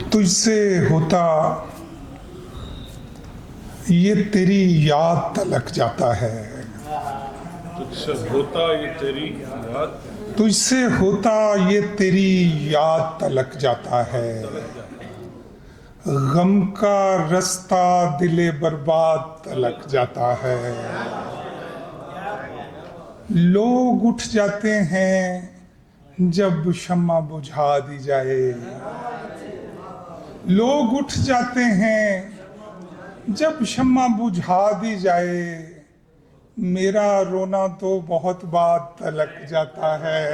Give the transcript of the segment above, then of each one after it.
तुझसे होता ये तेरी याद तलक जाता है। तुझसे होता ये तेरी याद तुझसे होता ये तेरी याद तलक जाता है। गम का रास्ता दिले बर्बाद तलक जाता है। लोग उठ जाते हैं जब शम्मा बुझा दी जाए। लोग उठ जाते हैं जब शम्मा बुझा दी जाए। मेरा रोना तो बहुत बाद तलक जाता है।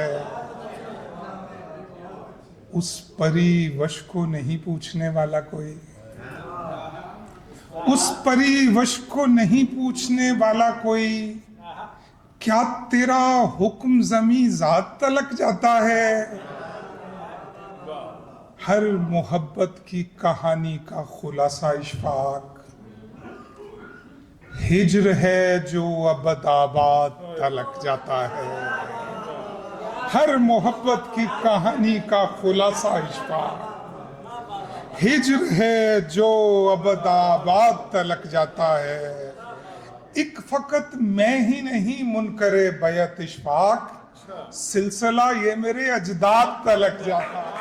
उस परिवश को नहीं पूछने वाला कोई, उस परिवश को नहीं पूछने वाला कोई। क्या तेरा हुक्म जमी जात तलक जाता है। हर मोहब्बत की कहानी का खुलासा इशफाक हिज्र है जो अबदाबाद तलक जाता है। हर मोहब्बत की कहानी का खुलासा इशफाक हिज्र है जो अबदाबाद तलक जाता है। एक फकत मैं ही नहीं मुनकरे बैत इशफाक, सिलसिला ये मेरे अजदाद तलक जाता है।